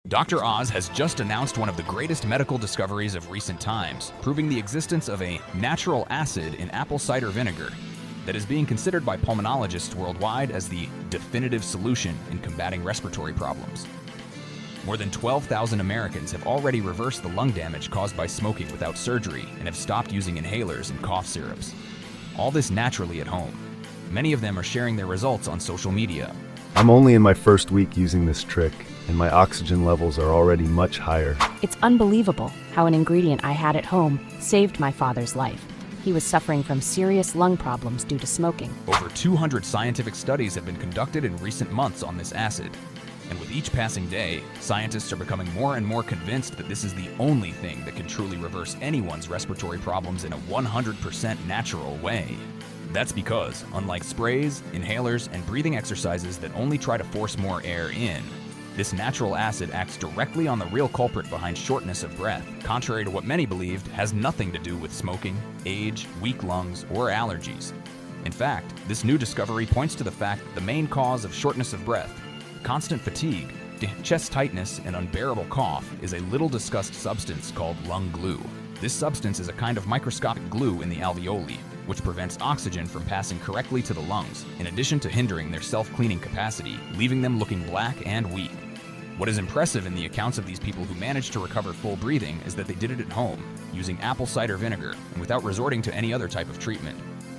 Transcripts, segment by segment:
Dr. Oz has just announced one of the greatest medical discoveries of recent times, proving the existence of a natural acid in apple cider vinegar that is being considered by pulmonologists worldwide as the definitive solution in combating respiratory problems. More than 12,000 Americans have already reversed the lung damage caused by smoking without surgery and have stopped using inhalers and cough syrups. All this naturally at home. Many of them are sharing their results on social media. I'm only in my first week using this trick, and my oxygen levels are already much higher. It's unbelievable how an ingredient I had at home saved my father's life. He was suffering from serious lung problems due to smoking. Over 200 scientific studies have been conducted in recent months on this acid. And with each passing day, scientists are becoming more and more convinced that this is the only thing that can truly reverse anyone's respiratory problems in a 100% natural way. That's because, unlike sprays, inhalers, and breathing exercises that only try to force more air in, this natural acid acts directly on the real culprit behind shortness of breath, contrary to what many believed has nothing to do with smoking, age, weak lungs, or allergies. In fact, this new discovery points to the fact that the main cause of shortness of breath, constant fatigue, chest tightness, and unbearable cough is a little discussed substance called lung glue. This substance is a kind of microscopic glue in the alveoli, which prevents oxygen from passing correctly to the lungs, in addition to hindering their self-cleaning capacity, leaving them looking black and weak. What is impressive in the accounts of these people who managed to recover full breathing is that they did it at home, using apple cider vinegar, and without resorting to any other type of treatment.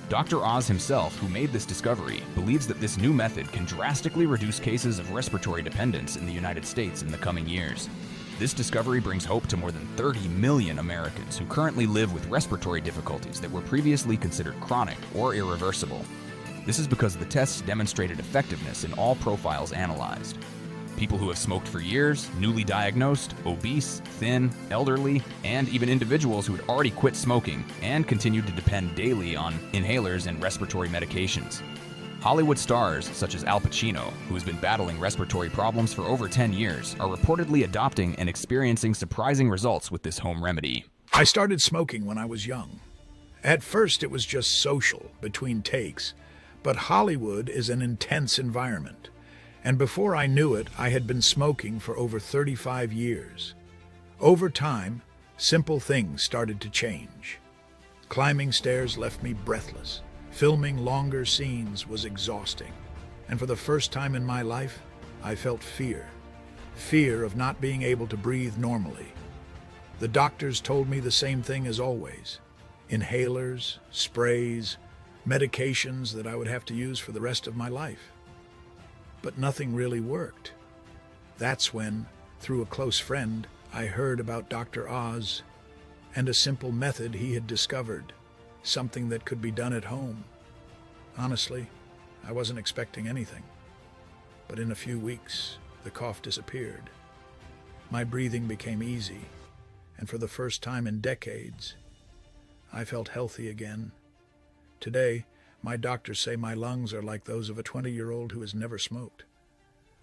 Dr. Oz himself, who made this discovery, believes that this new method can drastically reduce cases of respiratory dependence in the United States in the coming years. This discovery brings hope to more than 30 million Americans who currently live with respiratory difficulties that were previously considered chronic or irreversible. This is because the tests demonstrated effectiveness in all profiles analyzed. People who have smoked for years, newly diagnosed, obese, thin, elderly, and even individuals who had already quit smoking and continued to depend daily on inhalers and respiratory medications. Hollywood stars such as Al Pacino, who has been battling respiratory problems for over 10 years, are reportedly adopting and experiencing surprising results with this home remedy. I started smoking when I was young. At first it was just social, between takes, but Hollywood is an intense environment. And before I knew it, I had been smoking for over 35 years. Over time, simple things started to change. Climbing stairs left me breathless. Filming longer scenes was exhausting. And for the first time in my life, I felt fear. Fear of not being able to breathe normally. The doctors told me the same thing as always. Inhalers, sprays, medications that I would have to use for the rest of my life. But nothing really worked. That's when, through a close friend, I heard about Dr. Oz and a simple method he had discovered, something that could be done at home. Honestly, I wasn't expecting anything. But in a few weeks, the cough disappeared. My breathing became easy, and for the first time in decades, I felt healthy again. Today, my doctors say my lungs are like those of a 20-year-old who has never smoked.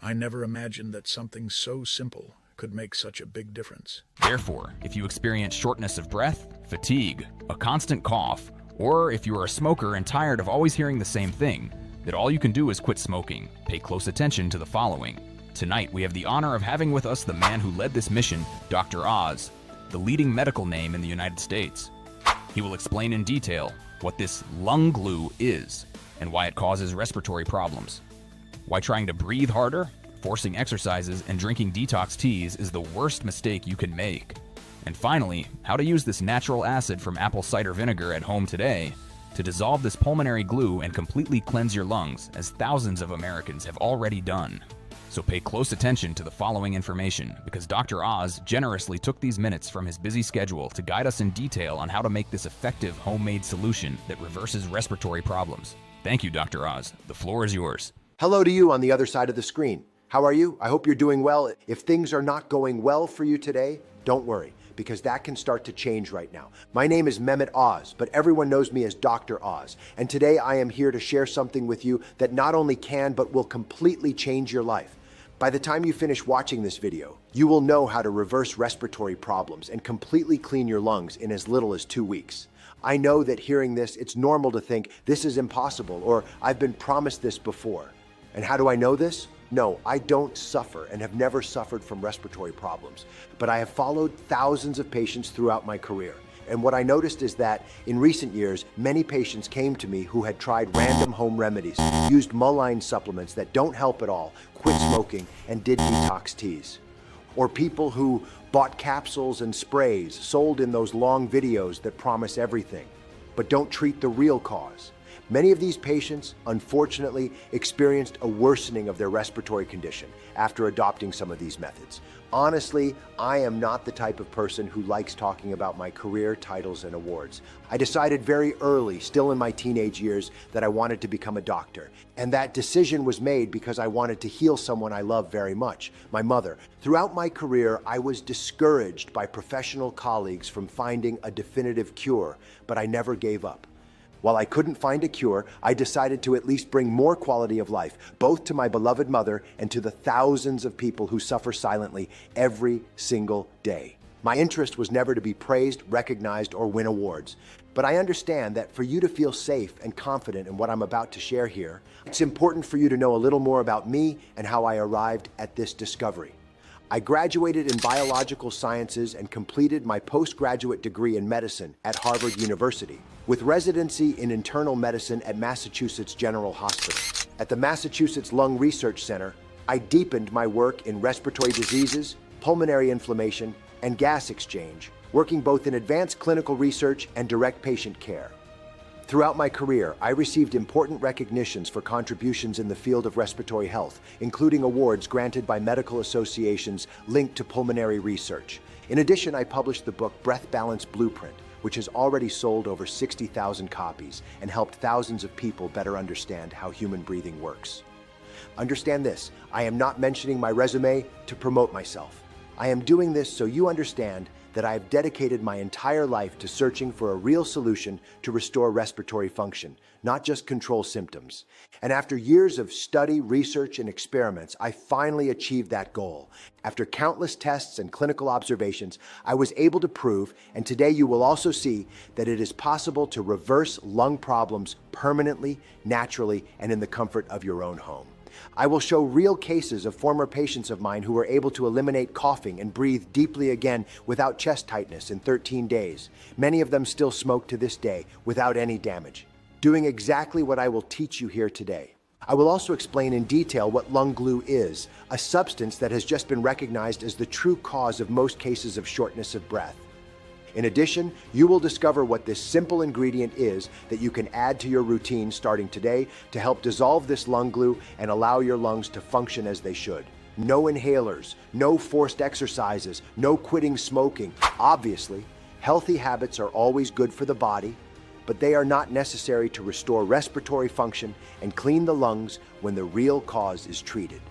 I never imagined that something so simple could make such a big difference. Therefore, if you experience shortness of breath, fatigue, a constant cough, or if you are a smoker and tired of always hearing the same thing, then all you can do is quit smoking. Pay close attention to the following. Tonight, we have the honor of having with us the man who led this mission, Dr. Oz, the leading medical name in the United States. He will explain in detail what this lung glue is and why it causes respiratory problems, why trying to breathe harder, forcing exercises, and drinking detox teas is the worst mistake you can make, and finally, how to use this natural acid from apple cider vinegar at home today to dissolve this pulmonary glue and completely cleanse your lungs, as thousands of Americans have already done. So pay close attention to the following information, because Dr. Oz generously took these minutes from his busy schedule to guide us in detail on how to make this effective homemade solution that reverses respiratory problems. Thank you, Dr. Oz. The floor is yours. Hello to you on the other side of the screen. How are you? I hope you're doing well. If things are not going well for you today, don't worry, because that can start to change right now. My name is Mehmet Oz, but everyone knows me as Dr. Oz. And today I am here to share something with you that not only can, but will completely change your life. By the time you finish watching this video, you will know how to reverse respiratory problems and completely clean your lungs in as little as 2 weeks. I know that hearing this, it's normal to think this is impossible or I've been promised this before. And how do I know this? No, I don't suffer and have never suffered from respiratory problems, but I have followed thousands of patients throughout my career. And what I noticed is that in recent years, many patients came to me who had tried random home remedies, used malign supplements that don't help at all, quit smoking, and did detox teas. Or people who bought capsules and sprays sold in those long videos that promise everything, but don't treat the real cause. Many of these patients, unfortunately, experienced a worsening of their respiratory condition after adopting some of these methods. Honestly, I am not the type of person who likes talking about my career, titles, and awards. I decided very early, still in my teenage years, that I wanted to become a doctor. And that decision was made because I wanted to heal someone I love very much, my mother. Throughout my career, I was discouraged by professional colleagues from finding a definitive cure, but I never gave up. While I couldn't find a cure, I decided to at least bring more quality of life, both to my beloved mother and to the thousands of people who suffer silently every single day. My interest was never to be praised, recognized, or win awards. But I understand that for you to feel safe and confident in what I'm about to share here, it's important for you to know a little more about me and how I arrived at this discovery. I graduated in biological sciences and completed my postgraduate degree in medicine at Harvard University, with residency in internal medicine at Massachusetts General Hospital. At the Massachusetts Lung Research Center, I deepened my work in respiratory diseases, pulmonary inflammation, and gas exchange, working both in advanced clinical research and direct patient care. Throughout my career, I received important recognitions for contributions in the field of respiratory health, including awards granted by medical associations linked to pulmonary research. In addition, I published the book Breath Balance Blueprint, which has already sold over 60,000 copies and helped thousands of people better understand how human breathing works. Understand this, I am not mentioning my resume to promote myself. I am doing this so you understand that I have dedicated my entire life to searching for a real solution to restore respiratory function, not just control symptoms. And after years of study, research, and experiments, I finally achieved that goal. After countless tests and clinical observations, I was able to prove, and today you will also see, that it is possible to reverse lung problems permanently, naturally, and in the comfort of your own home. I will show real cases of former patients of mine who were able to eliminate coughing and breathe deeply again without chest tightness in 13 days. Many of them still smoke to this day without any damage, doing exactly what I will teach you here today. I will also explain in detail what lung glue is, a substance that has just been recognized as the true cause of most cases of shortness of breath. In addition, you will discover what this simple ingredient is that you can add to your routine starting today to help dissolve this lung glue and allow your lungs to function as they should. No inhalers, no forced exercises, no quitting smoking. Obviously, healthy habits are always good for the body, but they are not necessary to restore respiratory function and clean the lungs when the real cause is treated.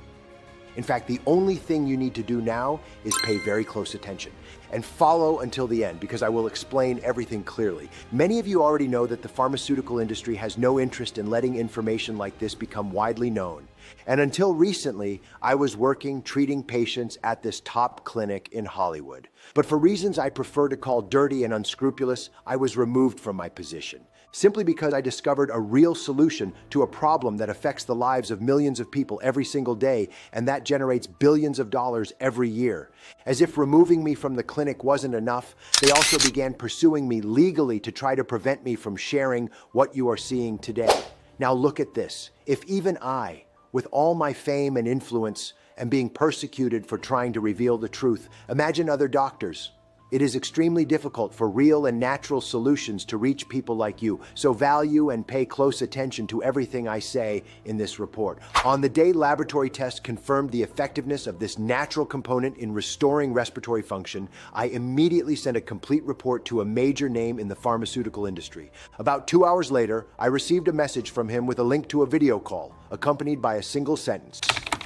In fact, the only thing you need to do now is pay very close attention and follow until the end, because I will explain everything clearly. Many of you already know that the pharmaceutical industry has no interest in letting information like this become widely known. And until recently, I was treating patients at this top clinic in Hollywood. But for reasons I prefer to call dirty and unscrupulous, I was removed from my position, simply because I discovered a real solution to a problem that affects the lives of millions of people every single day, and that generates billions of dollars every year. As if removing me from the clinic wasn't enough, they also began pursuing me legally to try to prevent me from sharing what you are seeing today. Now look at this. If even I, with all my fame and influence, am being persecuted for trying to reveal the truth, imagine other doctors. It is extremely difficult for real and natural solutions to reach people like you, so value and pay close attention to everything I say in this report. On the day laboratory tests confirmed the effectiveness of this natural component in restoring respiratory function, I immediately sent a complete report to a major name in the pharmaceutical industry. About 2 hours later, I received a message from him with a link to a video call, accompanied by a single sentence: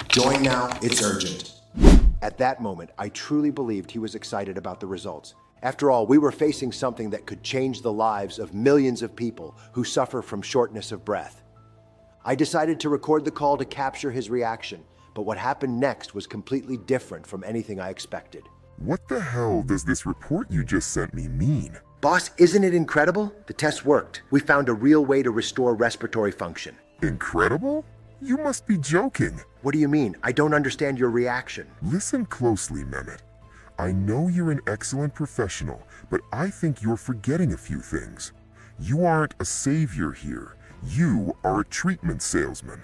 "Join now, it's urgent." At that moment, I truly believed he was excited about the results. After all, we were facing something that could change the lives of millions of people who suffer from shortness of breath. I decided to record the call to capture his reaction, but what happened next was completely different from anything I expected. What the hell does this report you just sent me mean? Boss, isn't it incredible? The test worked. We found a real way to restore respiratory function. Incredible? You must be joking. What do you mean? I don't understand your reaction. Listen closely, Mehmet. I know you're an excellent professional, but I think you're forgetting a few things. You aren't a savior here. You are a treatment salesman.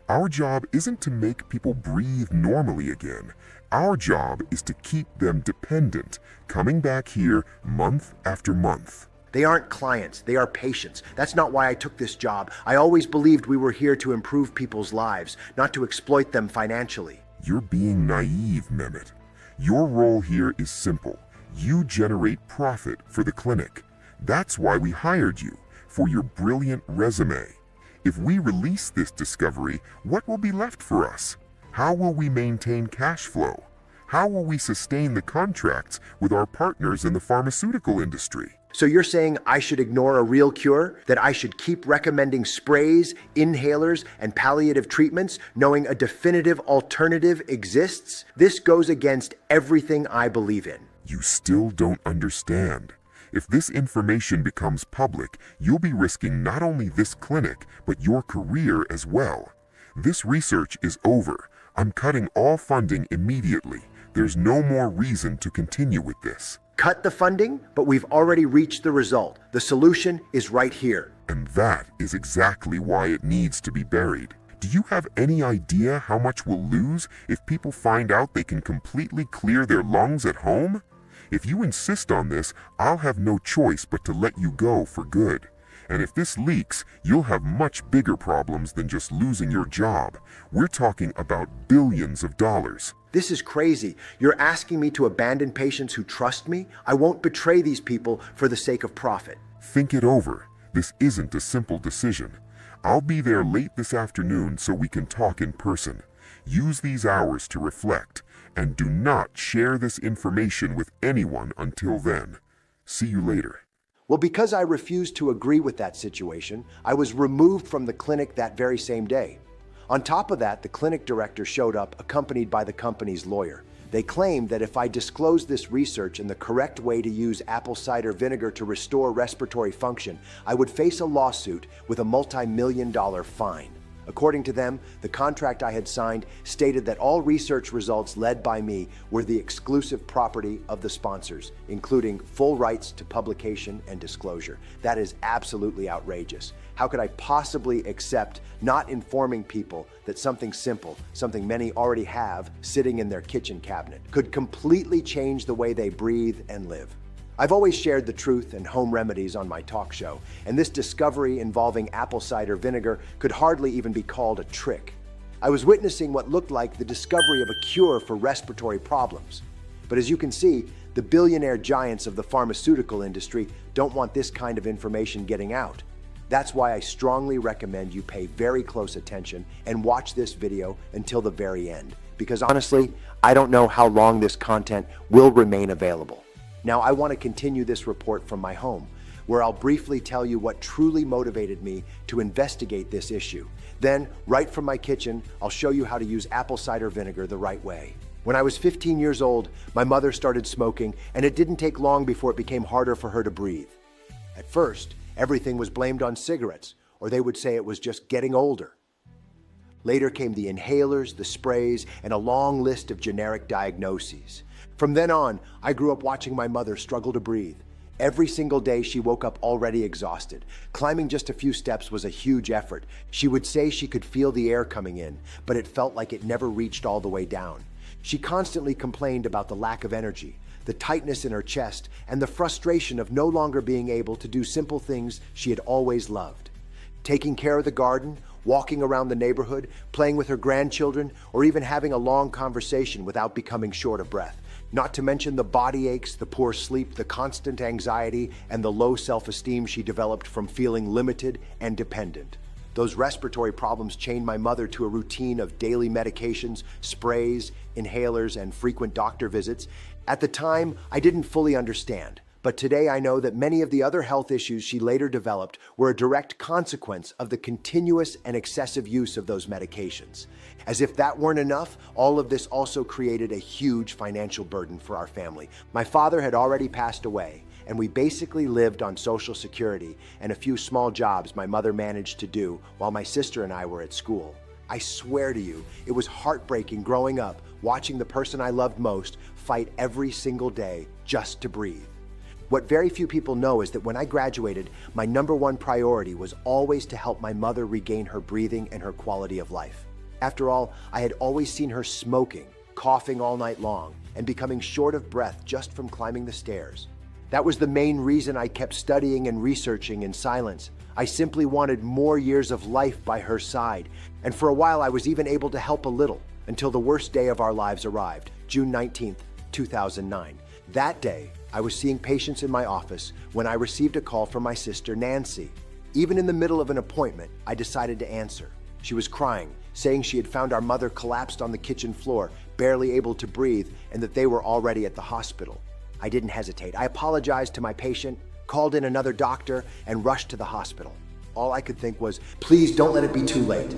Our job isn't to make people breathe normally again. Our job is to keep them dependent, coming back here month after month. They aren't clients, they are patients. That's not why I took this job. I always believed we were here to improve people's lives, not to exploit them financially. You're being naive, Mehmet. Your role here is simple. You generate profit for the clinic. That's why we hired you, for your brilliant resume. If we release this discovery, what will be left for us? How will we maintain cash flow? How will we sustain the contracts with our partners in the pharmaceutical industry? So you're saying I should ignore a real cure? That I should keep recommending sprays, inhalers, and palliative treatments, knowing a definitive alternative exists? This goes against everything I believe in. You still don't understand. If this information becomes public, you'll be risking not only this clinic, but your career as well. This research is over. I'm cutting all funding immediately. There's no more reason to continue with this. Cut the funding, but we've already reached the result. The solution is right here. And that is exactly why it needs to be buried. Do you have any idea how much we'll lose if people find out they can completely clear their lungs at home? If you insist on this, I'll have no choice but to let you go for good. And if this leaks, you'll have much bigger problems than just losing your job. We're talking about billions of dollars. This is crazy. You're asking me to abandon patients who trust me? I won't betray these people for the sake of profit. Think it over. This isn't a simple decision. I'll be there late this afternoon so we can talk in person. Use these hours to reflect, and do not share this information with anyone until then. See you later. Well, because I refused to agree with that situation, I was removed from the clinic that very same day. On top of that, the clinic director showed up accompanied by the company's lawyer. They claimed that if I disclosed this research and the correct way to use apple cider vinegar to restore respiratory function, I would face a lawsuit with a multi-million-dollar fine. According to them, the contract I had signed stated that all research results led by me were the exclusive property of the sponsors, including full rights to publication and disclosure. That is absolutely outrageous. How could I possibly accept not informing people that something simple, something many already have sitting in their kitchen cabinet, could completely change the way they breathe and live? I've always shared the truth and home remedies on my talk show, and this discovery involving apple cider vinegar could hardly even be called a trick. I was witnessing what looked like the discovery of a cure for respiratory problems. But as you can see, the billionaire giants of the pharmaceutical industry don't want this kind of information getting out. That's why I strongly recommend you pay very close attention and watch this video until the very end, because honestly, I don't know how long this content will remain available. Now, I want to continue this report from my home, where I'll briefly tell you what truly motivated me to investigate this issue. Then, right from my kitchen, I'll show you how to use apple cider vinegar the right way. When I was 15 years old, my mother started smoking, and it didn't take long before it became harder for her to breathe. At first, everything was blamed on cigarettes, or they would say it was just getting older. Later came the inhalers, the sprays, and a long list of generic diagnoses. From then on, I grew up watching my mother struggle to breathe. Every single day, she woke up already exhausted. Climbing just a few steps was a huge effort. She would say she could feel the air coming in, but it felt like it never reached all the way down. She constantly complained about the lack of energy, the tightness in her chest, and the frustration of no longer being able to do simple things she had always loved. Taking care of the garden, walking around the neighborhood, playing with her grandchildren, or even having a long conversation without becoming short of breath. Not to mention the body aches, the poor sleep, the constant anxiety, and the low self-esteem she developed from feeling limited and dependent. Those respiratory problems chained my mother to a routine of daily medications, sprays, inhalers, and frequent doctor visits. At the time, I didn't fully understand. But today I know that many of the other health issues she later developed were a direct consequence of the continuous and excessive use of those medications. As if that weren't enough, all of this also created a huge financial burden for our family. My father had already passed away, and we basically lived on Social Security and a few small jobs my mother managed to do while my sister and I were at school. I swear to you, it was heartbreaking growing up, watching the person I loved most fight every single day just to breathe. What very few people know is that when I graduated, my #1 priority was always to help my mother regain her breathing and her quality of life. After all, I had always seen her smoking, coughing all night long, and becoming short of breath just from climbing the stairs. That was the main reason I kept studying and researching in silence. I simply wanted more years of life by her side, and for a while I was even able to help a little, until the worst day of our lives arrived, June 19th, 2009. That day, I was seeing patients in my office when I received a call from my sister Nancy. Even in the middle of an appointment, I decided to answer. She was crying, saying she had found our mother collapsed on the kitchen floor, barely able to breathe, and that they were already at the hospital. I didn't hesitate. I apologized to my patient, called in another doctor, and rushed to the hospital. All I could think was, please don't let it be too late.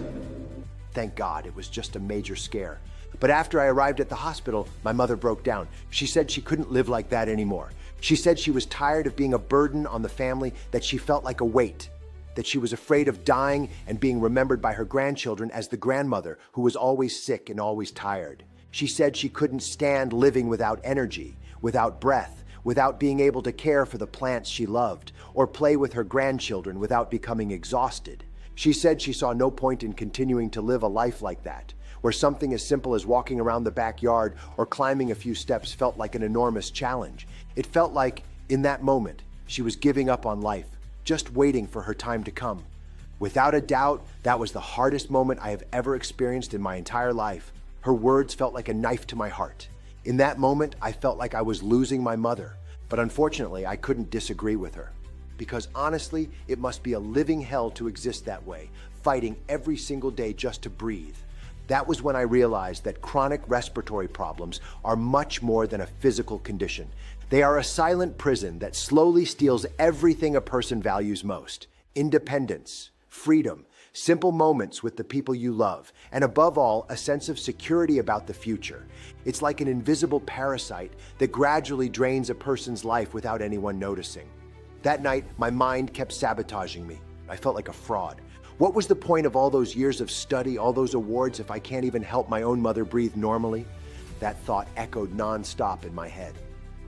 Thank God, it was just a major scare. But after I arrived at the hospital, my mother broke down. She said she couldn't live like that anymore. She said she was tired of being a burden on the family, that she felt like a weight, that she was afraid of dying and being remembered by her grandchildren as the grandmother who was always sick and always tired. She said she couldn't stand living without energy, without breath, without being able to care for the plants she loved, or play with her grandchildren without becoming exhausted. She said she saw no point in continuing to live a life like that, where something as simple as walking around the backyard or climbing a few steps felt like an enormous challenge. It felt like, in that moment, she was giving up on life, just waiting for her time to come. Without a doubt, that was the hardest moment I have ever experienced in my entire life. Her words felt like a knife to my heart. In that moment, I felt like I was losing my mother, but unfortunately, I couldn't disagree with her. Because honestly, it must be a living hell to exist that way, fighting every single day just to breathe. That was when I realized that chronic respiratory problems are much more than a physical condition. They are a silent prison that slowly steals everything a person values most: independence, freedom, simple moments with the people you love, and above all, a sense of security about the future. It's like an invisible parasite that gradually drains a person's life without anyone noticing. That night, my mind kept sabotaging me. I felt like a fraud. What was the point of all those years of study, all those awards, if I can't even help my own mother breathe normally? That thought echoed nonstop in my head.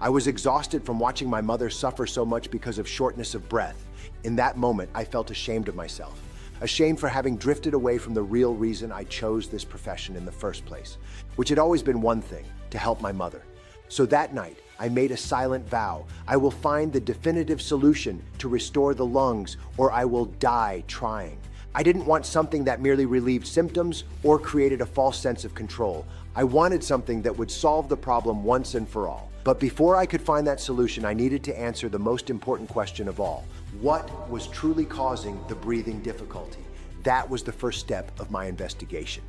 I was exhausted from watching my mother suffer so much because of shortness of breath. In that moment, I felt ashamed of myself. Ashamed for having drifted away from the real reason I chose this profession in the first place, which had always been one thing: to help my mother. So that night, I made a silent vow. I will find the definitive solution to restore the lungs, or I will die trying. I didn't want something that merely relieved symptoms or created a false sense of control. I wanted something that would solve the problem once and for all. But before I could find that solution, I needed to answer the most important question of all. What was truly causing the breathing difficulty? That was the first step of my investigation.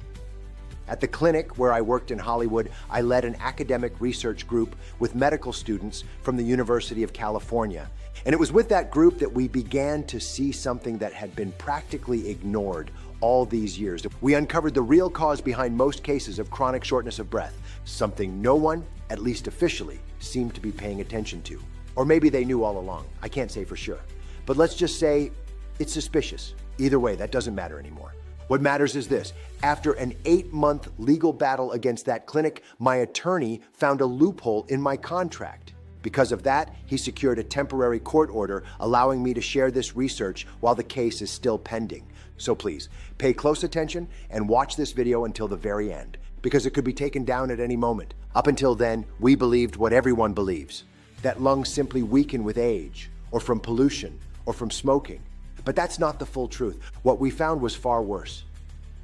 At the clinic where I worked in Hollywood, I led an academic research group with medical students from the University of California. And it was with that group that we began to see something that had been practically ignored all these years. We uncovered the real cause behind most cases of chronic shortness of breath, something no one, at least officially, seemed to be paying attention to. Or maybe they knew all along. I can't say for sure. But let's just say it's suspicious. Either way, that doesn't matter anymore. What matters is this: after an 8-month legal battle against that clinic, my attorney found a loophole in my contract. Because of that, he secured a temporary court order allowing me to share this research while the case is still pending. So please, pay close attention and watch this video until the very end, because it could be taken down at any moment. Up until then, we believed what everyone believes: that lungs simply weaken with age, or from pollution, or from smoking. But that's not the full truth. What we found was far worse.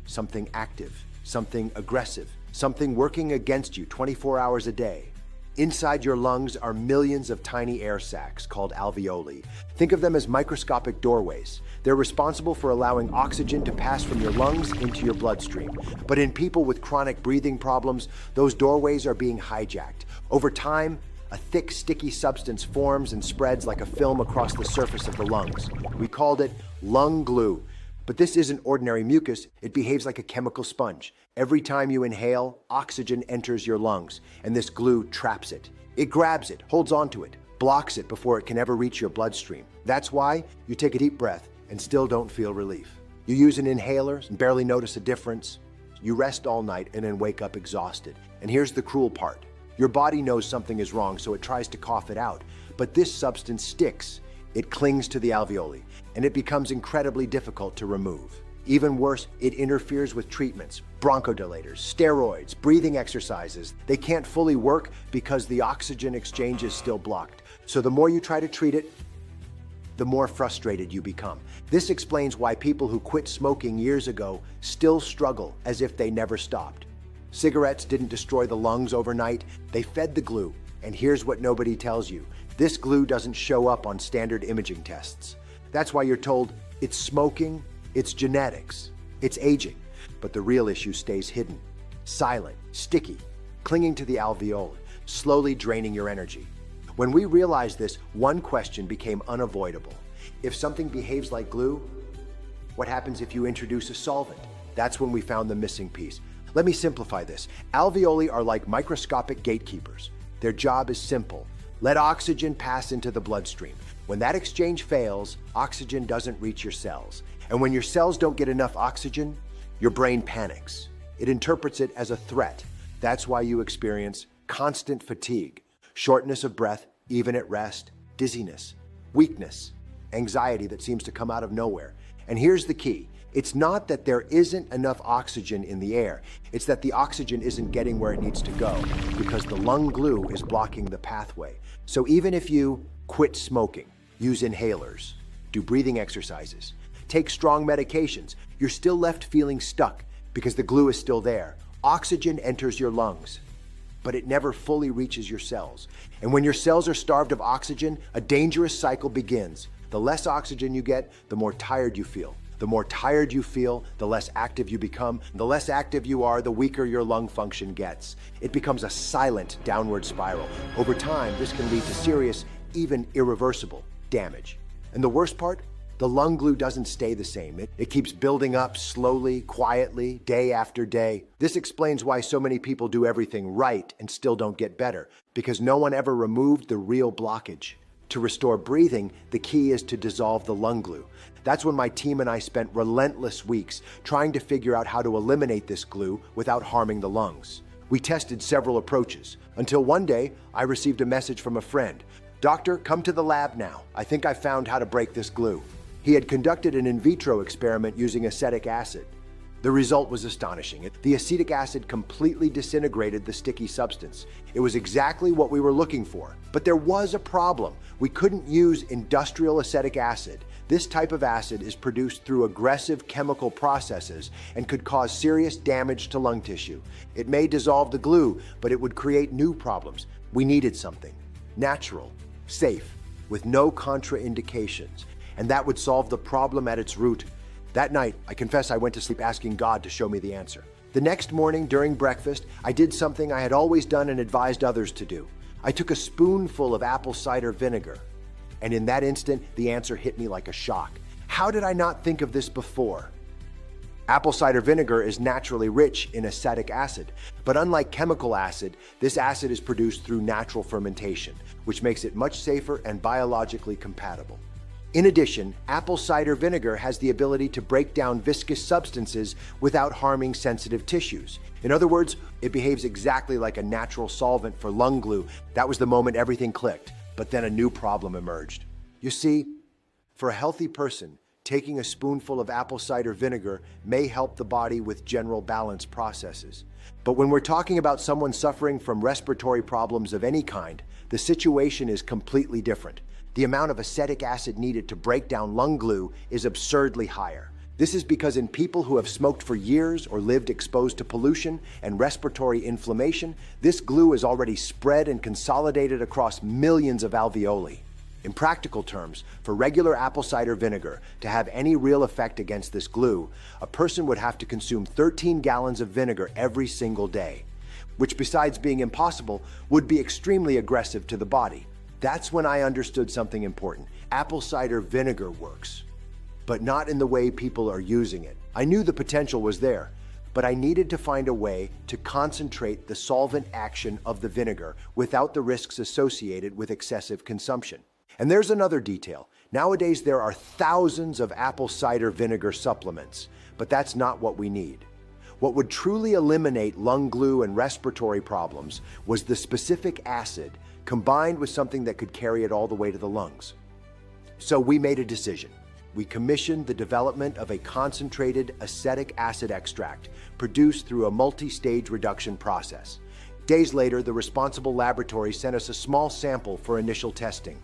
Something active, something aggressive, something working against you 24 hours a day. Inside your lungs are millions of tiny air sacs called alveoli. Think of them as microscopic doorways. They're responsible for allowing oxygen to pass from your lungs into your bloodstream. But in people with chronic breathing problems, those doorways are being hijacked. Over time, a thick, sticky substance forms and spreads like a film across the surface of the lungs. We called it lung glue. But this isn't ordinary mucus. It behaves like a chemical sponge. Every time you inhale, oxygen enters your lungs, and this glue traps it. It grabs it, holds onto it, blocks it before it can ever reach your bloodstream. That's why you take a deep breath and still don't feel relief. You use an inhaler and barely notice a difference. You rest all night and then wake up exhausted. And here's the cruel part. Your body knows something is wrong, so it tries to cough it out. But this substance sticks. It clings to the alveoli, and it becomes incredibly difficult to remove. Even worse, it interferes with treatments, bronchodilators, steroids, breathing exercises. They can't fully work because the oxygen exchange is still blocked. So the more you try to treat it, the more frustrated you become. This explains why people who quit smoking years ago still struggle as if they never stopped. Cigarettes didn't destroy the lungs overnight, they fed the glue. And here's what nobody tells you. This glue doesn't show up on standard imaging tests. That's why you're told it's smoking, it's genetics, it's aging. But the real issue stays hidden, silent, sticky, clinging to the alveoli, slowly draining your energy. When we realized this, one question became unavoidable. If something behaves like glue, what happens if you introduce a solvent? That's when we found the missing piece. Let me simplify this. Alveoli are like microscopic gatekeepers. Their job is simple. Let oxygen pass into the bloodstream. When that exchange fails, oxygen doesn't reach your cells. And when your cells don't get enough oxygen, your brain panics. It interprets it as a threat. That's why you experience constant fatigue, shortness of breath, even at rest, dizziness, weakness, anxiety that seems to come out of nowhere. And here's the key. It's not that there isn't enough oxygen in the air. It's that the oxygen isn't getting where it needs to go because the lung glue is blocking the pathway. So even if you quit smoking, use inhalers, do breathing exercises, take strong medications, you're still left feeling stuck because the glue is still there. Oxygen enters your lungs, but it never fully reaches your cells. And when your cells are starved of oxygen, a dangerous cycle begins. The less oxygen you get, the more tired you feel. The more tired you feel, the less active you become. The less active you are, the weaker your lung function gets. It becomes a silent downward spiral. Over time, this can lead to serious, even irreversible damage. And the worst part? The lung glue doesn't stay the same. It keeps building up slowly, quietly, day after day. This explains why so many people do everything right and still don't get better, because no one ever removed the real blockage. To restore breathing, the key is to dissolve the lung glue. That's when my team and I spent relentless weeks trying to figure out how to eliminate this glue without harming the lungs. We tested several approaches, until one day I received a message from a friend. "Doctor, come to the lab now. I think I found how to break this glue." He had conducted an in vitro experiment using acetic acid. The result was astonishing. The acetic acid completely disintegrated the sticky substance. It was exactly what we were looking for. But there was a problem. We couldn't use industrial acetic acid. This type of acid is produced through aggressive chemical processes and could cause serious damage to lung tissue. It may dissolve the glue, but it would create new problems. We needed something natural, safe, with no contraindications. And that would solve the problem at its root. That night, I confess I went to sleep asking God to show me the answer. The next morning, during breakfast, I did something I had always done and advised others to do. I took a spoonful of apple cider vinegar. And in that instant, the answer hit me like a shock. How did I not think of this before? Apple cider vinegar is naturally rich in acetic acid, but unlike chemical acid, this acid is produced through natural fermentation, which makes it much safer and biologically compatible. In addition, apple cider vinegar has the ability to break down viscous substances without harming sensitive tissues. In other words, it behaves exactly like a natural solvent for lung glue. That was the moment everything clicked, but then a new problem emerged. You see, for a healthy person, taking a spoonful of apple cider vinegar may help the body with general balance processes. But when we're talking about someone suffering from respiratory problems of any kind, the situation is completely different. The amount of acetic acid needed to break down lung glue is absurdly higher. This is because in people who have smoked for years or lived exposed to pollution and respiratory inflammation, this glue is already spread and consolidated across millions of alveoli. In practical terms, for regular apple cider vinegar to have any real effect against this glue, a person would have to consume 13 gallons of vinegar every single day, which besides being impossible, would be extremely aggressive to the body. That's when I understood something important. Apple cider vinegar works, but not in the way people are using it. I knew the potential was there, but I needed to find a way to concentrate the solvent action of the vinegar without the risks associated with excessive consumption. And there's another detail. Nowadays, there are thousands of apple cider vinegar supplements, but that's not what we need. What would truly eliminate lung glue and respiratory problems was the specific acid combined with something that could carry it all the way to the lungs. So we made a decision. We commissioned the development of a concentrated acetic acid extract produced through a multi-stage reduction process. Days later, the responsible laboratory sent us a small sample for initial testing.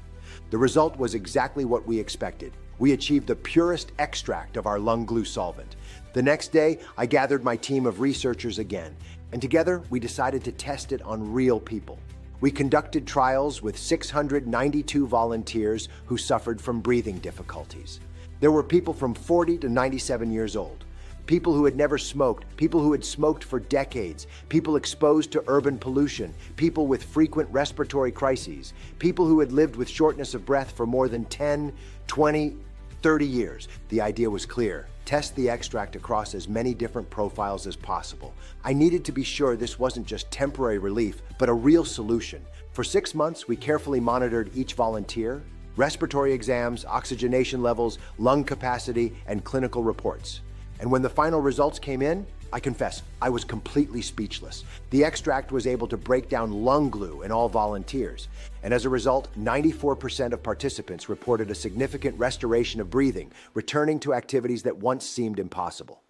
The result was exactly what we expected. We achieved the purest extract of our lung glue solvent. The next day, I gathered my team of researchers again, and together we decided to test it on real people. We conducted trials with 692 volunteers who suffered from breathing difficulties. There were people from 40 to 97 years old, people who had never smoked, people who had smoked for decades, people exposed to urban pollution, people with frequent respiratory crises, people who had lived with shortness of breath for more than 10, 20, 30 years. The idea was clear. Test the extract across as many different profiles as possible. I needed to be sure this wasn't just temporary relief, but a real solution. For 6 months, we carefully monitored each volunteer, respiratory exams, oxygenation levels, lung capacity, and clinical reports. And when the final results came in, I confess, I was completely speechless. The extract was able to break down lung glue in all volunteers. And as a result, 94% of participants reported a significant restoration of breathing, returning to activities that once seemed impossible.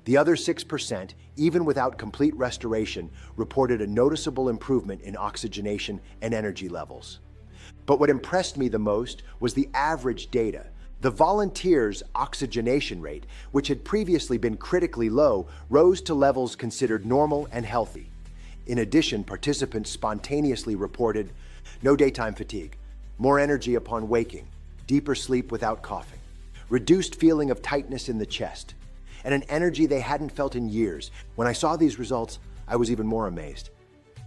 The other 6%, even without complete restoration, reported a noticeable improvement in oxygenation and energy levels. But what impressed me the most was the average data. The volunteers' oxygenation rate, which had previously been critically low, rose to levels considered normal and healthy. In addition, participants spontaneously reported no daytime fatigue, more energy upon waking, deeper sleep without coughing, reduced feeling of tightness in the chest, and an energy they hadn't felt in years. When I saw these results, I was even more amazed,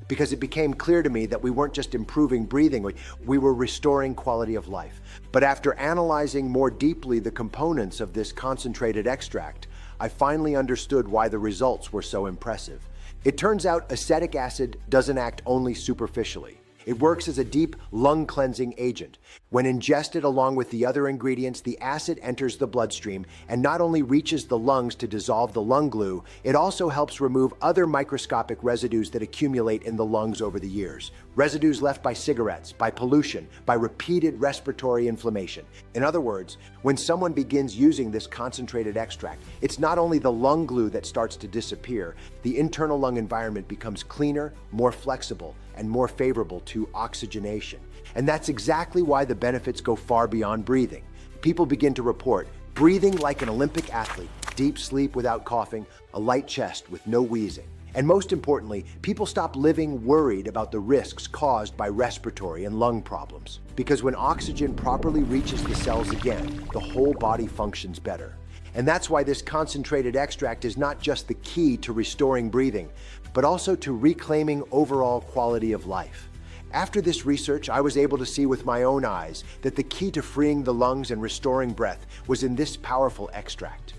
because it became clear to me that we weren't just improving breathing, we were restoring quality of life. But after analyzing more deeply the components of this concentrated extract, I finally understood why the results were so impressive. It turns out acetic acid doesn't act only superficially. It works as a deep lung cleansing agent. When ingested along with the other ingredients, the acid enters the bloodstream and not only reaches the lungs to dissolve the lung glue, it also helps remove other microscopic residues that accumulate in the lungs over the years. Residues left by cigarettes, by pollution, by repeated respiratory inflammation. In other words, when someone begins using this concentrated extract, it's not only the lung glue that starts to disappear, the internal lung environment becomes cleaner, more flexible, and more favorable to oxygenation. And that's exactly why the benefits go far beyond breathing. People begin to report breathing like an Olympic athlete, deep sleep without coughing, a light chest with no wheezing. And most importantly, people stop living worried about the risks caused by respiratory and lung problems. Because when oxygen properly reaches the cells again, the whole body functions better. And that's why this concentrated extract is not just the key to restoring breathing, but also to reclaiming overall quality of life. After this research, I was able to see with my own eyes that the key to freeing the lungs and restoring breath was in this powerful extract.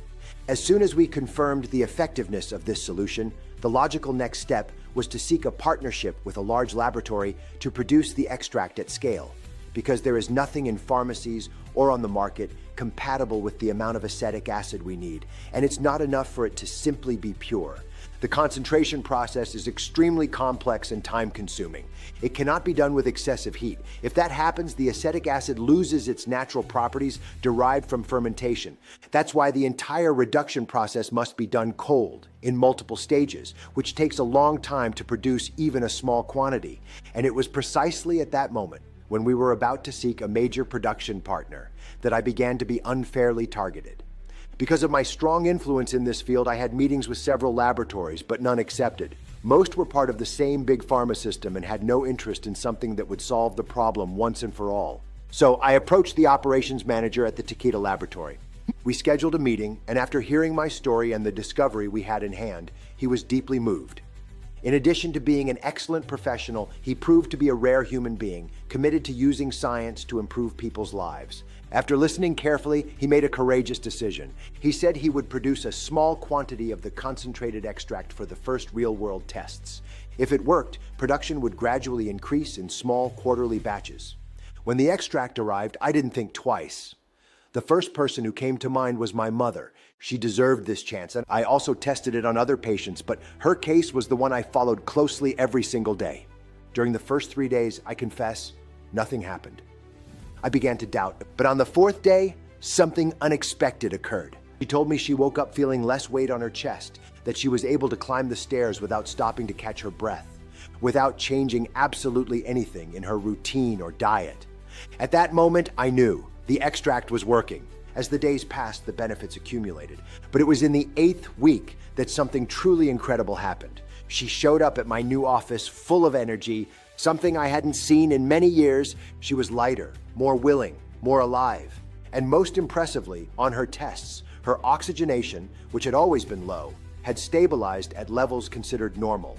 As soon as we confirmed the effectiveness of this solution, the logical next step was to seek a partnership with a large laboratory to produce the extract at scale, because there is nothing in pharmacies or on the market compatible with the amount of acetic acid we need, and it's not enough for it to simply be pure. The concentration process is extremely complex and time-consuming. It cannot be done with excessive heat. If that happens, the acetic acid loses its natural properties derived from fermentation. That's why the entire reduction process must be done cold, in multiple stages, which takes a long time to produce even a small quantity. And it was precisely at that moment, when we were about to seek a major production partner, that I began to be unfairly targeted. Because of my strong influence in this field, I had meetings with several laboratories, but none accepted. Most were part of the same big pharma system and had no interest in something that would solve the problem once and for all. So I approached the operations manager at the Takeda laboratory. We scheduled a meeting, and after hearing my story and the discovery we had in hand, he was deeply moved. In addition to being an excellent professional, he proved to be a rare human being, committed to using science to improve people's lives. After listening carefully, he made a courageous decision. He said he would produce a small quantity of the concentrated extract for the first real-world tests. If it worked, production would gradually increase in small quarterly batches. When the extract arrived, I didn't think twice. The first person who came to mind was my mother. She deserved this chance, and I also tested it on other patients, but her case was the one I followed closely every single day. During the first 3 days, I confess, nothing happened. I began to doubt, but on the fourth day, something unexpected occurred. She told me she woke up feeling less weight on her chest, that she was able to climb the stairs without stopping to catch her breath, without changing absolutely anything in her routine or diet. At that moment, I knew the extract was working. As the days passed, the benefits accumulated. But it was in the 8th week that something truly incredible happened. She showed up at my new office full of energy, something I hadn't seen in many years. She was lighter, more willing, more alive. And most impressively, on her tests, her oxygenation, which had always been low, had stabilized at levels considered normal.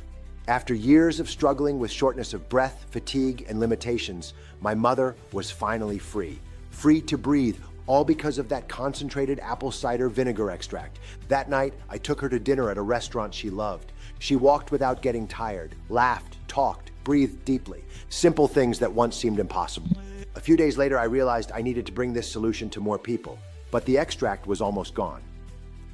After years of struggling with shortness of breath, fatigue, and limitations, my mother was finally free. Free to breathe, all because of that concentrated apple cider vinegar extract. That night, I took her to dinner at a restaurant she loved. She walked without getting tired, laughed, talked, breathed deeply. Simple things that once seemed impossible. A few days later, I realized I needed to bring this solution to more people, but the extract was almost gone.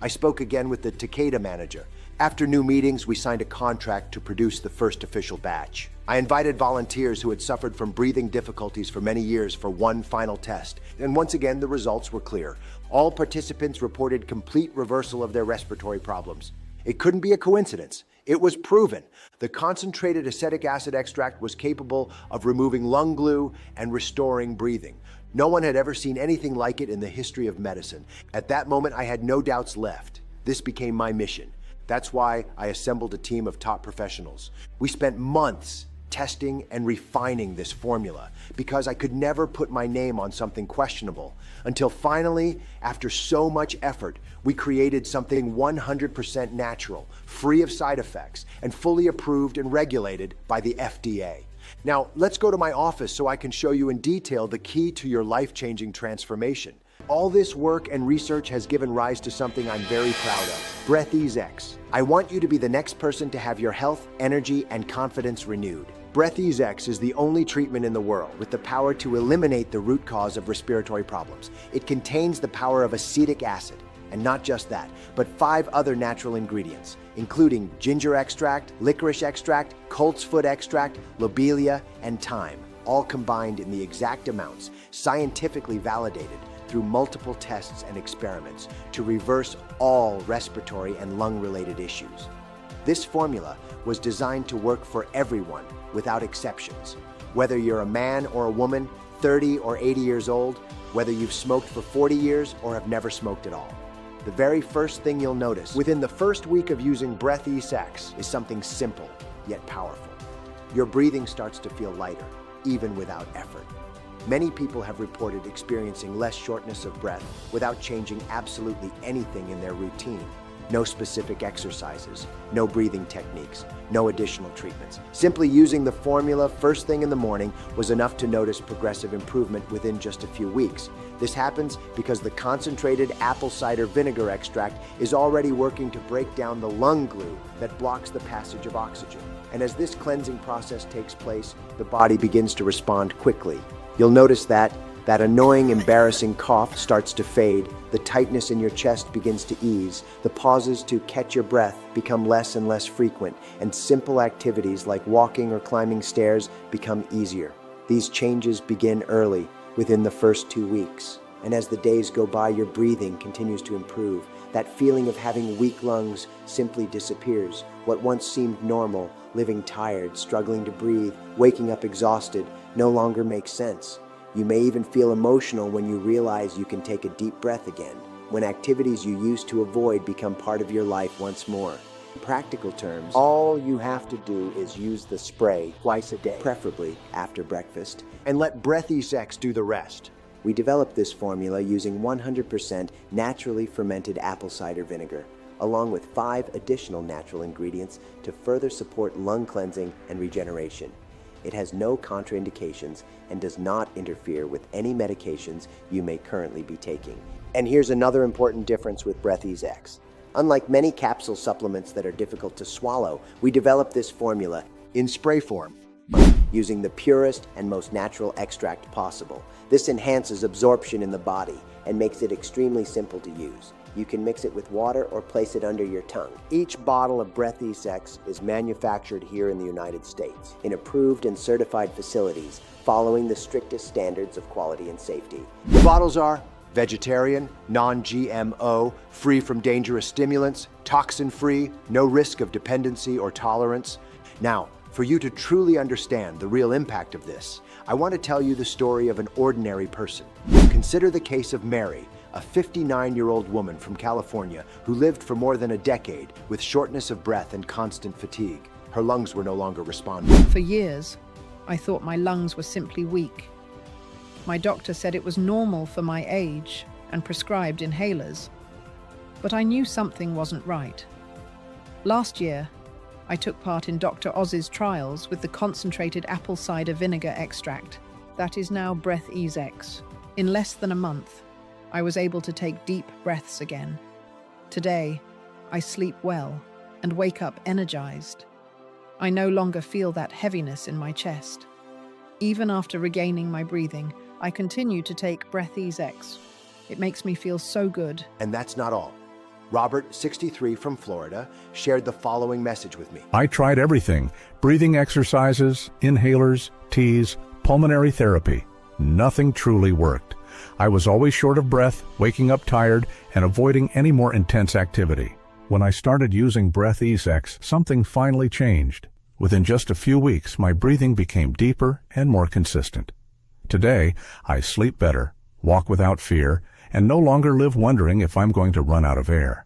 I spoke again with the Takeda manager. After new meetings, we signed a contract to produce the first official batch. I invited volunteers who had suffered from breathing difficulties for many years for one final test. And once again, the results were clear. All participants reported complete reversal of their respiratory problems. It couldn't be a coincidence. It was proven. The concentrated acetic acid extract was capable of removing lung glue and restoring breathing. No one had ever seen anything like it in the history of medicine. At that moment, I had no doubts left. This became my mission. That's why I assembled a team of top professionals. We spent months testing and refining this formula because I could never put my name on something questionable until finally, after so much effort, we created something 100% natural, free of side effects, and fully approved and regulated by the FDA. Now, let's go to my office so I can show you in detail the key to your life-changing transformation. All this work and research has given rise to something I'm very proud of, Breatheasex. I want you to be the next person to have your health, energy, and confidence renewed. Breatheasex is the only treatment in the world with the power to eliminate the root cause of respiratory problems. It contains the power of acetic acid, and not just that, but 5 other natural ingredients, including ginger extract, licorice extract, colt's foot extract, lobelia, and thyme, all combined in the exact amounts, scientifically validated through multiple tests and experiments to reverse all respiratory and lung-related issues. This formula was designed to work for everyone without exceptions. Whether you're a man or a woman, 30 or 80 years old, whether you've smoked for 40 years or have never smoked at all. The very first thing you'll notice within the first week of using Breatheasex is something simple yet powerful. Your breathing starts to feel lighter, even without effort. Many people have reported experiencing less shortness of breath without changing absolutely anything in their routine. No specific exercises, no breathing techniques, no additional treatments. Simply using the formula first thing in the morning was enough to notice progressive improvement within just a few weeks. This happens because the concentrated apple cider vinegar extract is already working to break down the lung glue that blocks the passage of oxygen. And as this cleansing process takes place, the body begins to respond quickly. You'll notice that annoying, embarrassing cough starts to fade, the tightness in your chest begins to ease, the pauses to catch your breath become less and less frequent, and simple activities like walking or climbing stairs become easier. These changes begin early, within the first 2 weeks. And as the days go by, your breathing continues to improve. That feeling of having weak lungs simply disappears. What once seemed normal, living tired, struggling to breathe, waking up exhausted, no longer makes sense. You may even feel emotional when you realize you can take a deep breath again, when activities you used to avoid become part of your life once more. In practical terms, all you have to do is use the spray twice a day, preferably after breakfast, and let Breatheasex do the rest. We developed this formula using 100% naturally fermented apple cider vinegar, along with 5 additional natural ingredients to further support lung cleansing and regeneration. It has no contraindications and does not interfere with any medications you may currently be taking. And here's another important difference with Breatheasex. Unlike many capsule supplements that are difficult to swallow, we developed this formula in spray form. using the purest and most natural extract possible. This enhances absorption in the body and makes it extremely simple to use. You can mix it with water or place it under your tongue. Each bottle of Breatheasex is manufactured here in the United States in approved and certified facilities following the strictest standards of quality and safety. The bottles are vegetarian, non-GMO, free from dangerous stimulants, toxin-free, no risk of dependency or tolerance. Now, for you to truly understand the real impact of this, I want to tell you the story of an ordinary person. Consider the case of Mary, a 59-year-old woman from California who lived for more than a decade with shortness of breath and constant fatigue. Her lungs were no longer responding. For years, I thought my lungs were simply weak. My doctor said it was normal for my age and prescribed inhalers, but I knew something wasn't right. Last year, I took part in Dr. Oz's trials with the concentrated apple cider vinegar extract. That is now Breatheasex. In less than a month, I was able to take deep breaths again. Today, I sleep well and wake up energized. I no longer feel that heaviness in my chest. Even after regaining my breathing, I continue to take Breatheasex. It makes me feel so good. And that's not all. Robert, 63 from Florida, shared the following message with me. I tried everything: breathing exercises, inhalers, teas, pulmonary therapy. Nothing truly worked. I was always short of breath, waking up tired, and avoiding any more intense activity. When I started using Breatheasex, something finally changed. Within just a few weeks, my breathing became deeper and more consistent. Today, I sleep better, walk without fear, and no longer live wondering if I'm going to run out of air.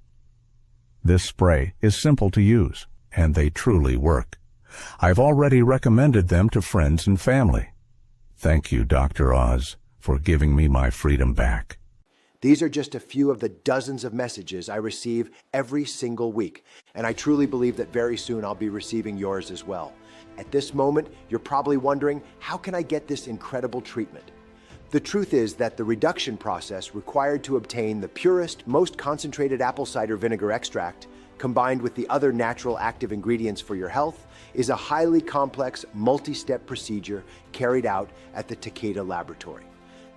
This spray is simple to use, and they truly work. I've already recommended them to friends and family. Thank you, Dr. Oz, for giving me my freedom back. These are just a few of the dozens of messages I receive every single week, and I truly believe that very soon I'll be receiving yours as well. At this moment, you're probably wondering, how can I get this incredible treatment? The truth is that the reduction process required to obtain the purest, most concentrated apple cider vinegar extract, combined with the other natural active ingredients for your health, is a highly complex, multi-step procedure carried out at the Takeda laboratory.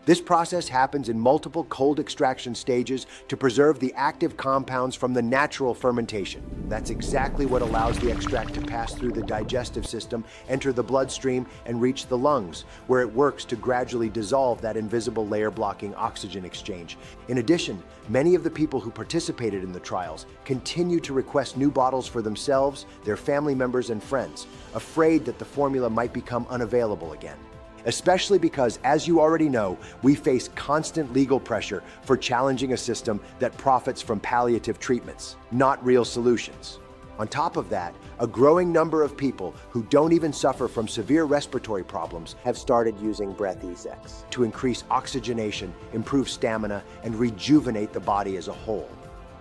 This process happens in multiple cold extraction stages to preserve the active compounds from the natural fermentation. That's exactly what allows the extract to pass through the digestive system, enter the bloodstream, and reach the lungs, where it works to gradually dissolve that invisible layer-blocking oxygen exchange. In addition, many of the people who participated in the trials continue to request new bottles for themselves, their family members, and friends, afraid that the formula might become unavailable again. Especially because, as you already know, we face constant legal pressure for challenging a system that profits from palliative treatments, not real solutions. On top of that, a growing number of people who don't even suffer from severe respiratory problems Have started using Breatheasex. to increase oxygenation, improve stamina, and rejuvenate the body as a whole.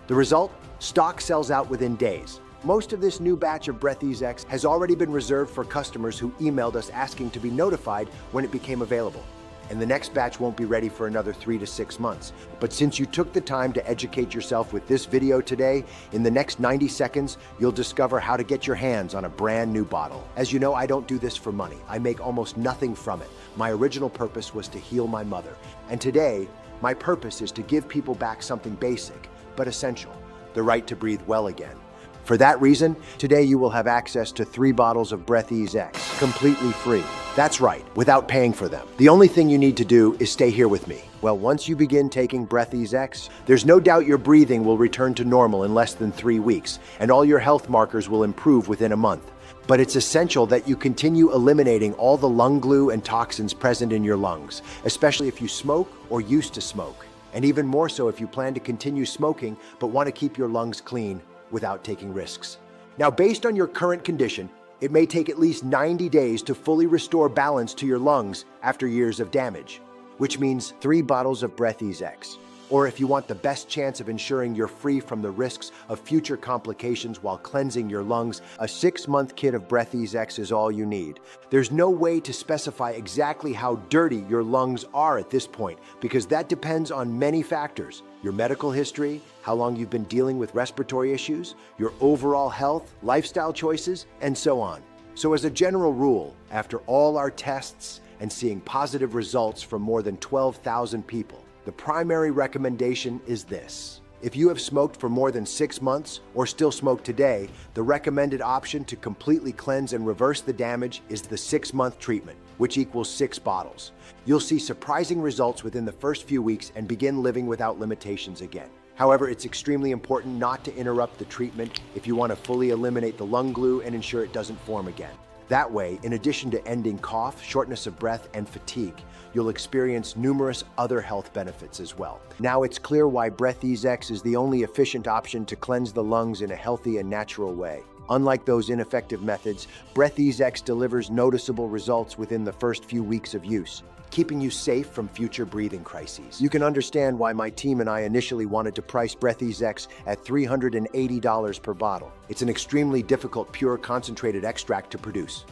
The result? Stock sells out within days. Most of this new batch of Breatheasex has already been reserved for customers who emailed us asking to be notified when it became available. And the next batch won't be ready for another 3 to 6 months. But since you took the time to educate yourself with this video today, in the next 90 seconds, you'll discover how to get your hands on a brand new bottle. As you know, I don't do this for money. I make almost nothing from it. My original purpose was to heal my mother. And today, my purpose is to give people back something basic, but essential: the right to breathe well again. For that reason, today you will have access to 3 bottles of Breatheasex, completely free. That's right, without paying for them. The only thing you need to do is stay here with me. Well, once you begin taking Breatheasex, there's no doubt your breathing will return to normal in less than 3 weeks, and all your health markers will improve within a month. But it's essential that you continue eliminating all the lung glue and toxins present in your lungs, especially if you smoke or used to smoke. And even more so if you plan to continue smoking but want to keep your lungs clean without taking risks. Now, based on your current condition, it may take at least 90 days to fully restore balance to your lungs after years of damage, which means 3 bottles of Breatheasex. Or if you want the best chance of ensuring you're free from the risks of future complications while cleansing your lungs, a 6-month kit of Breatheasex is all you need. There's no way to specify exactly how dirty your lungs are at this point, because that depends on many factors: your medical history, how long you've been dealing with respiratory issues, your overall health, lifestyle choices, and so on. So as a general rule, after all our tests and seeing positive results from more than 12,000 people, the primary recommendation is this. If you have smoked for more than 6 months or still smoke today, the recommended option to completely cleanse and reverse the damage is the 6-month treatment, which equals 6 bottles. You'll see surprising results within the first few weeks and begin living without limitations again. However, it's extremely important not to interrupt the treatment if you want to fully eliminate the lung glue and ensure it doesn't form again. That way, in addition to ending cough, shortness of breath, and fatigue, you'll experience numerous other health benefits as well. Now it's clear why Breatheasex is the only efficient option to cleanse the lungs in a healthy and natural way. Unlike those ineffective methods, Breatheasex delivers noticeable results within the first few weeks of use, keeping you safe from future breathing crises. You can understand why my team and I initially wanted to price Breatheasex at $380 per bottle. It's an extremely difficult, pure, concentrated extract to produce.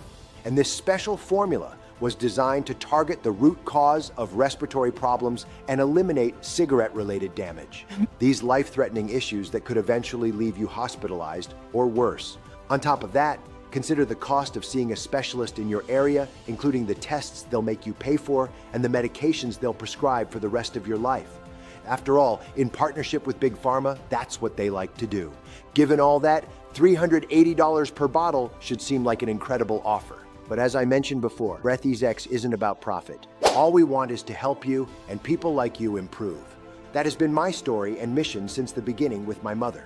And this special formula was designed to target the root cause of respiratory problems and eliminate cigarette-related damage. These life-threatening issues that could eventually leave you hospitalized or worse. On top of that, consider the cost of seeing a specialist in your area, including the tests they'll make you pay for and the medications they'll prescribe for the rest of your life. After all, in partnership with Big Pharma, that's what they like to do. Given all that, $380 per bottle should seem like an incredible offer. But as I mentioned before, Breatheasex isn't about profit. All we want is to help you and people like you improve. That has been my story and mission since the beginning with my mother.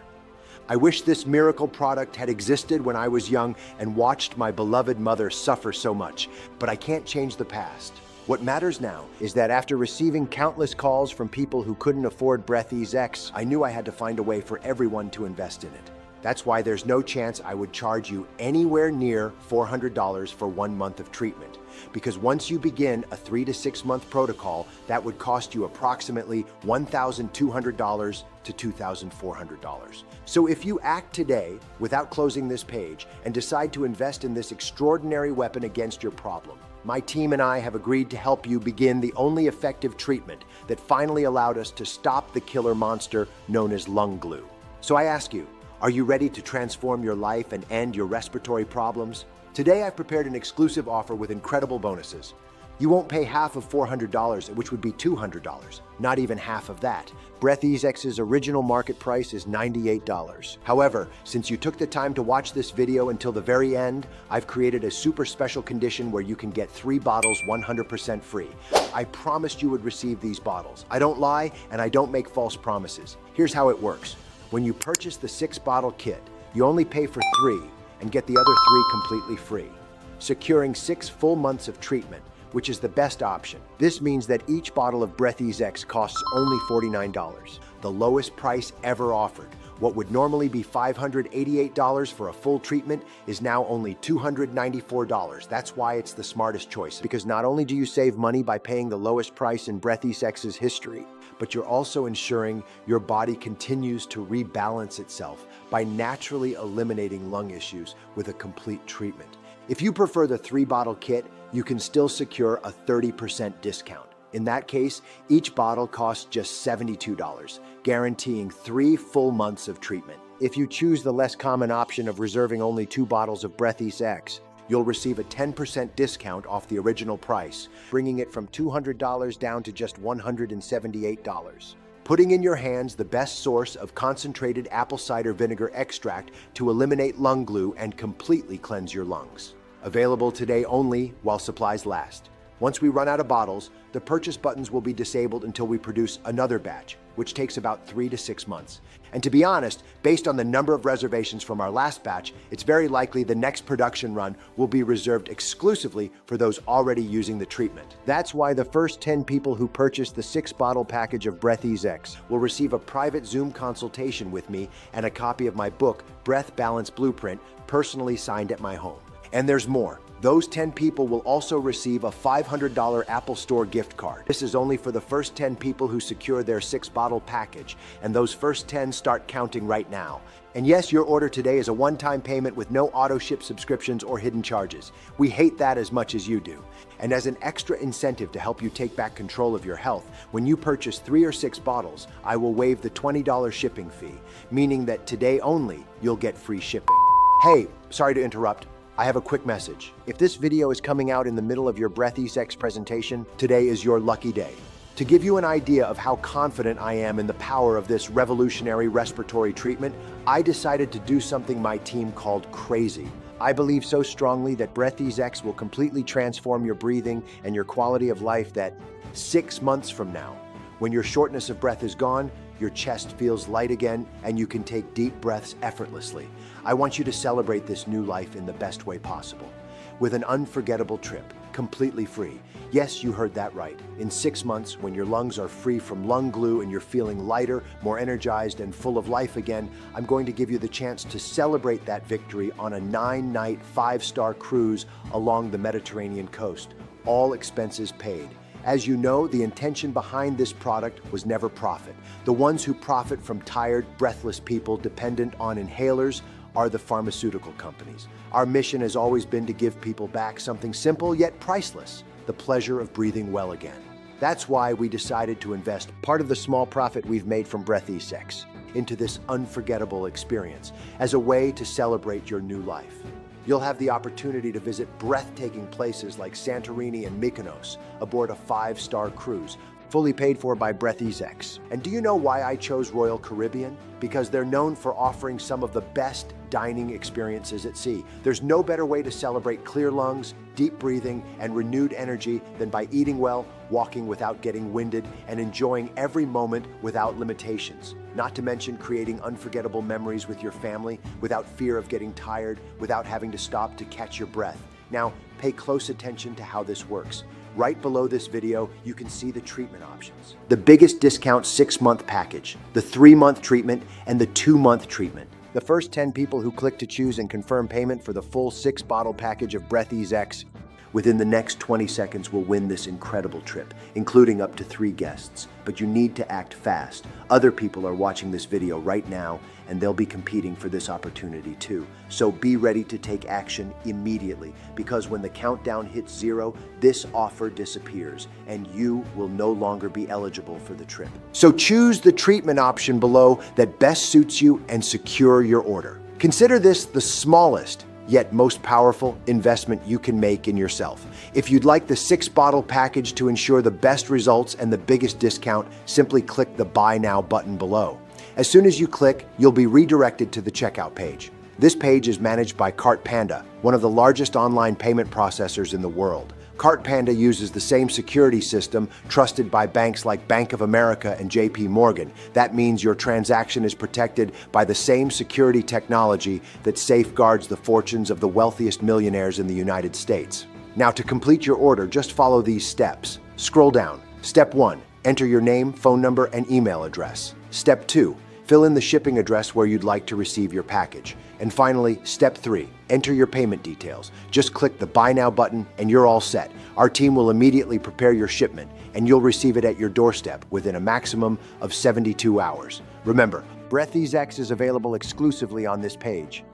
I wish this miracle product had existed when I was young and watched my beloved mother suffer so much, but I can't change the past. What matters now is that after receiving countless calls from people who couldn't afford Breatheasex, I knew I had to find a way for everyone to invest in it. That's why there's no chance I would charge you anywhere near $400 for 1 month of treatment. Because once you begin a 3 to 6 month protocol, that would cost you approximately $1,200 to $2,400. So if you act today without closing this page and decide to invest in this extraordinary weapon against your problem, my team and I have agreed to help you begin the only effective treatment that finally allowed us to stop the killer monster known as lung glue. So I ask you, are you ready to transform your life and end your respiratory problems? Today I've prepared an exclusive offer with incredible bonuses. You won't pay half of $400, which would be $200. Not even half of that. Breatheasex's original market price is $98. However, since you took the time to watch this video until the very end, I've created a super special condition where you can get 3 bottles 100% free. I promised you would receive these bottles. I don't lie and I don't make false promises. Here's how it works. When you purchase the 6-bottle kit, you only pay for 3 and get the other 3 completely free, securing 6 full months of treatment, which is the best option. This means that each bottle of Breatheasex costs only $49, the lowest price ever offered. What would normally be $588 for a full treatment is now only $294. That's why it's the smartest choice, because not only do you save money by paying the lowest price in Breatheasex's history, but you're also ensuring your body continues to rebalance itself by naturally eliminating lung issues with a complete treatment. If you prefer the 3-bottle kit, you can still secure a 30% discount. In that case, each bottle costs just $72, guaranteeing 3 full months of treatment. If you choose the less common option of reserving only 2 bottles of Breatheasex, you'll receive a 10% discount off the original price, bringing it from $200 down to just $178. Putting in your hands the best source of concentrated apple cider vinegar extract to eliminate lung glue and completely cleanse your lungs. Available today only while supplies last. Once we run out of bottles, the purchase buttons will be disabled until we produce another batch, which takes about 3 to 6 months. And to be honest, based on the number of reservations from our last batch, it's very likely the next production run will be reserved exclusively for those already using the treatment. That's why the first 10 people who purchase the 6-bottle package of Breatheasex will receive a private Zoom consultation with me and a copy of my book, Breath Balance Blueprint, personally signed at my home. And there's more. Those 10 people will also receive a $500 Apple Store gift card. This is only for the first 10 people who secure their 6-bottle package, and those first 10 start counting right now. And yes, your order today is a one-time payment with no auto-ship subscriptions or hidden charges. We hate that as much as you do. And as an extra incentive to help you take back control of your health, when you purchase 3 or 6 bottles, I will waive the $20 shipping fee, meaning that today only, you'll get free shipping. Hey, sorry to interrupt. I have a quick message. If this video is coming out in the middle of your Breatheasex presentation, today is your lucky day. To give you an idea of how confident I am in the power of this revolutionary respiratory treatment, I decided to do something my team called crazy. I believe so strongly that Breatheasex will completely transform your breathing and your quality of life that 6 months from now, when your shortness of breath is gone, your chest feels light again, and you can take deep breaths effortlessly. I want you to celebrate this new life in the best way possible. With an unforgettable trip, completely free. Yes, you heard that right. In 6 months, when your lungs are free from lung glue and you're feeling lighter, more energized, and full of life again, I'm going to give you the chance to celebrate that victory on a 9-night, 5-star cruise along the Mediterranean coast. All expenses paid. As you know, the intention behind this product was never profit. The ones who profit from tired, breathless people dependent on inhalers are the pharmaceutical companies. Our mission has always been to give people back something simple yet priceless, the pleasure of breathing well again. That's why we decided to invest part of the small profit we've made from Breatheasex into this unforgettable experience as a way to celebrate your new life. You'll have the opportunity to visit breathtaking places like Santorini and Mykonos aboard a 5-star cruise, fully paid for by Breatheasex. And do you know why I chose Royal Caribbean? Because they're known for offering some of the best dining experiences at sea. There's no better way to celebrate clear lungs, deep breathing, and renewed energy than by eating well, walking without getting winded, and enjoying every moment without limitations. Not to mention creating unforgettable memories with your family without fear of getting tired, without having to stop to catch your breath. Now, pay close attention to how this works. Right below this video, you can see the treatment options. The biggest discount 6-month package, the 3-month treatment, and the 2-month treatment. The first 10 people who click to choose and confirm payment for the full 6-bottle package of Breatheasex within the next 20 seconds will win this incredible trip, including up to 3 guests. But you need to act fast. Other people are watching this video right now, and they'll be competing for this opportunity too. So be ready to take action immediately, because when the countdown hits 0, this offer disappears, and you will no longer be eligible for the trip. So choose the treatment option below that best suits you and secure your order. Consider this the smallest, yet most powerful investment you can make in yourself. If you'd like the 6-bottle package to ensure the best results and the biggest discount, simply click the Buy Now button below. As soon as you click, you'll be redirected to the checkout page. This page is managed by Cart Panda, one of the largest online payment processors in the world. Cart Panda uses the same security system trusted by banks like Bank of America and JP Morgan. That means your transaction is protected by the same security technology that safeguards the fortunes of the wealthiest millionaires in the United States. Now, to complete your order, just follow these steps. Scroll down. Step 1, enter your name, phone number, and email address. Step 2, fill in the shipping address where you'd like to receive your package. And finally, step 3, enter your payment details. Just click the Buy Now button and you're all set. Our team will immediately prepare your shipment and you'll receive it at your doorstep within a maximum of 72 hours. Remember, Breatheasex is available exclusively on this page.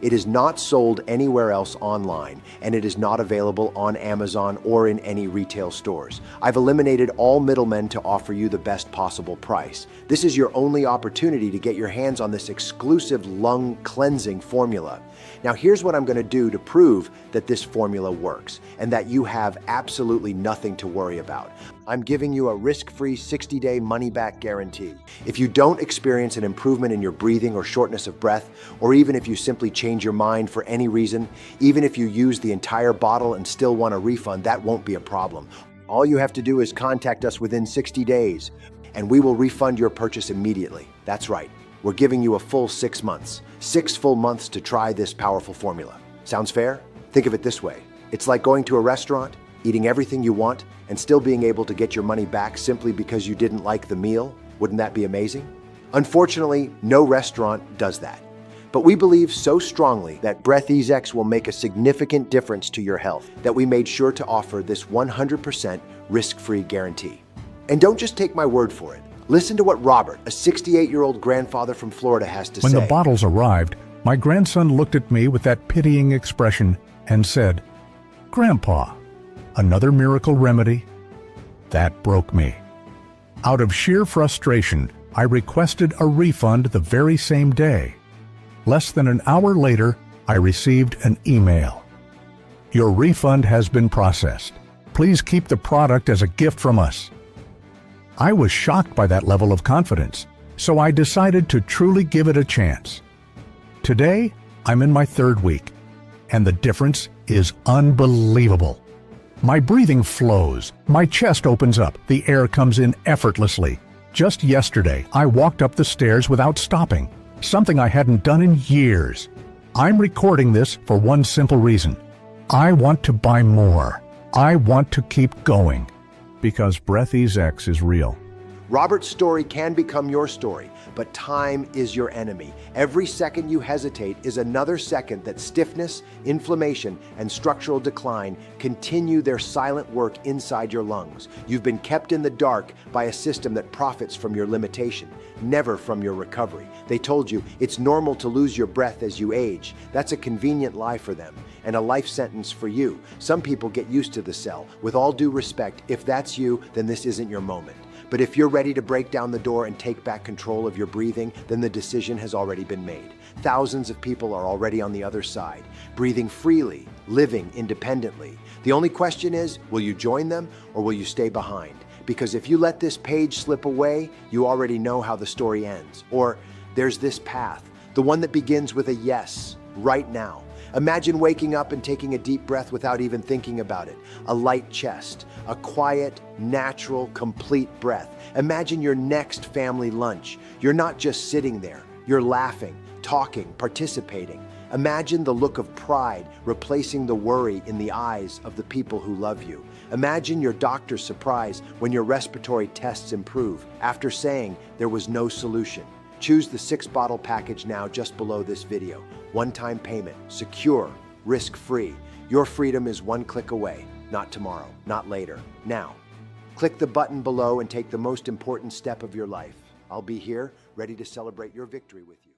It is not sold anywhere else online, and it is not available on Amazon or in any retail stores. I've eliminated all middlemen to offer you the best possible price. This is your only opportunity to get your hands on this exclusive lung cleansing formula. Now, here's what I'm going to do to prove that this formula works and that you have absolutely nothing to worry about. I'm giving you a risk-free 60-day money-back guarantee. If you don't experience an improvement in your breathing or shortness of breath, or even if you simply change your mind for any reason, even if you use the entire bottle and still want a refund, that won't be a problem. All you have to do is contact us within 60 days, and we will refund your purchase immediately. That's right. We're giving you a full 6 months. 6 full months to try this powerful formula. Sounds fair? Think of it this way. It's like going to a restaurant, eating everything you want, and still being able to get your money back simply because you didn't like the meal. Wouldn't that be amazing? Unfortunately, no restaurant does that. But we believe so strongly that Breatheasex will make a significant difference to your health that we made sure to offer this 100% risk-free guarantee. And don't just take my word for it. Listen to what Robert, a 68-year-old grandfather from Florida, has to say. When the bottles arrived, my grandson looked at me with that pitying expression and said, "Grandpa, another miracle remedy?" That broke me. Out of sheer frustration, I requested a refund the very same day. Less than an hour later, I received an email. Your refund has been processed. Please keep the product as a gift from us. I was shocked by that level of confidence, so I decided to truly give it a chance. Today, I'm in my 3rd week, and the difference is unbelievable. My breathing flows, my chest opens up, the air comes in effortlessly. Just yesterday, I walked up the stairs without stopping, something I hadn't done in years. I'm recording this for one simple reason. I want to buy more. I want to keep going. Because Breatheasex is real. Robert's story can become your story, but time is your enemy. Every second you hesitate is another second that stiffness, inflammation, and structural decline continue their silent work inside your lungs. You've been kept in the dark by a system that profits from your limitation, never from your recovery. They told you it's normal to lose your breath as you age. That's a convenient lie for them, and a life sentence for you. Some people get used to the cell. With all due respect, if that's you, then this isn't your moment. But if you're ready to break down the door and take back control of your breathing, then the decision has already been made. Thousands of people are already on the other side, breathing freely, living independently. The only question is, will you join them or will you stay behind? Because if you let this page slip away, you already know how the story ends. Or there's this path, the one that begins with a yes, right now. Imagine waking up and taking a deep breath without even thinking about it. A light chest, a quiet, natural, complete breath. Imagine your next family lunch. You're not just sitting there. You're laughing, talking, participating. Imagine the look of pride replacing the worry in the eyes of the people who love you. Imagine your doctor's surprise when your respiratory tests improve after saying there was no solution. Choose the 6-bottle package now just below this video. One-time payment, secure, risk-free. Your freedom is one click away. Not tomorrow, not later, now. Click the button below and take the most important step of your life. I'll be here, ready to celebrate your victory with you.